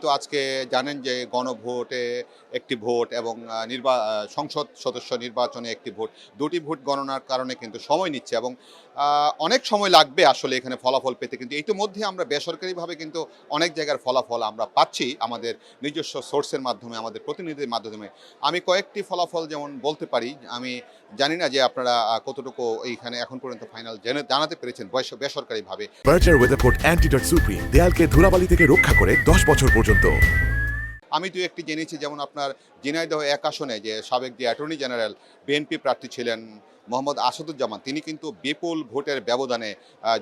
তো আজকে জানেন যে গণভোটে একটি ভোট এবং সংসদ সদস্য নির্বাচনে একটি ভোট, দুটি ভোট গণনার কারণে কিন্তু সময় নিচ্ছে এবং অনেক সময় লাগবে আসলে এখানে ফলাফল পেতে। কিন্তু ইতিমধ্যে আমরা বেসরকারিভাবে কিন্তু অনেক জায়গার ফলাফল আমরা পাচ্ছি আমাদের নিজস্ব সোর্সের মাধ্যমে, আমাদের প্রতিনিধির মাধ্যমে। আমি কয়েকটি ফলাফল যেমন বলতে পারি, আমি জানি না যে আপনারা কতটুকু এইখানে এখন পর্যন্ত ফাইনাল জানাতে পেরেছেন বেসরকারিভাবে। বার্জার ওয়েদারকোট অ্যান্টিডট সুপ্রিম দেয়ালকে ধুলাবালি থেকে রক্ষা করে 10 বছর পর্যন্ত। আমি দু একটি জেনেছি, যেমন আপনার ঝিনাইদহ এক আসনে যে সাবেক যে অ্যাটর্নি জেনারেল বিএনপি প্রার্থী ছিলেন মোহাম্মদ আসাদুজ্জামান, তিনি কিন্তু বিপুল ভোটের ব্যবধানে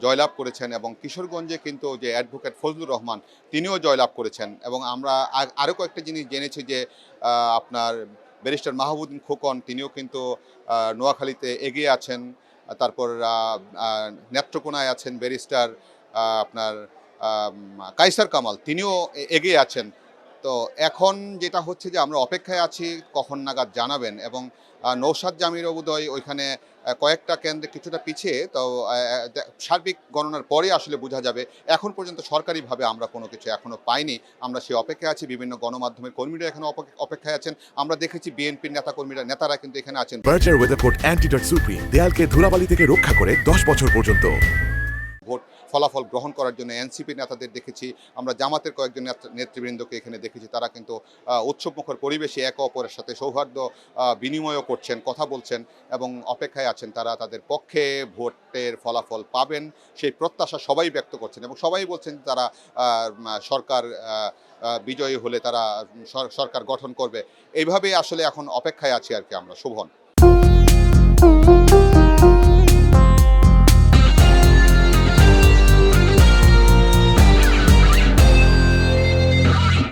জয়লাভ করেছেন এবং কিশোরগঞ্জে কিন্তু যে অ্যাডভোকেট ফজলুর রহমান তিনিও জয়লাভ করেছেন। এবং আমরা আরও কয়েকটা জিনিস জেনেছি যে আপনার ব্যারিস্টার মাহবুবুদ্দিন খোকন তিনিও কিন্তু নোয়াখালীতে এগিয়ে আছেন। তারপর নেত্রকোনায় আছেন ব্যারিস্টার আপনার কায়সার কামাল, তিনিও এগিয়ে আছেন। তো এখন যেটা হচ্ছে যে আমরা অপেক্ষায় আছি কখন নাগাদ জানাবেন। এবং নৌশাদ জামির বোধহয় ওইখানে কয়েকটা কেন্দ্রে কিছুটা পিছিয়ে, তো সার্বিক গণনার পরে আসলে বোঝা যাবে। এখন পর্যন্ত সরকারিভাবে আমরা কোনো কিছু এখনও পাইনি, আমরা সেই অপেক্ষায় আছি। বিভিন্ন গণমাধ্যমের কর্মীরা এখানে অপেক্ষায় আছেন। আমরা দেখেছি বিএনপির নেতারা কিন্তু এখানে আছেন। বার্জার ওয়েদারকোট অ্যান্টিডট সুপ্রিম দেয়ালকে ধুলাবালি থেকে রক্ষা করে 10 বছর পর্যন্ত। ভোট ফলাফল গ্রহণ করার জন্য এনসিপি নেতাদের দেখেছি, আমরা জামাতের কয়েকজন নেতৃবৃন্দকে এখানে দেখেছি। তারা কিন্তু উৎসবমুখর পরিবেশে একে অপরের সাথে সৌহার্দ্য বিনিময়ও করছেন, কথা বলছেন এবং অপেক্ষায় আছেন তারা তাদের পক্ষে ভোটের ফলাফল পাবেন সেই প্রত্যাশা সবাই ব্যক্ত করছেন। এবং সবাই বলছেন তারা সরকার বিজয়ী হলে তারা সরকার গঠন করবে। এইভাবেই আসলে এখন অপেক্ষায় আছি আর কি আমরা। শোভন।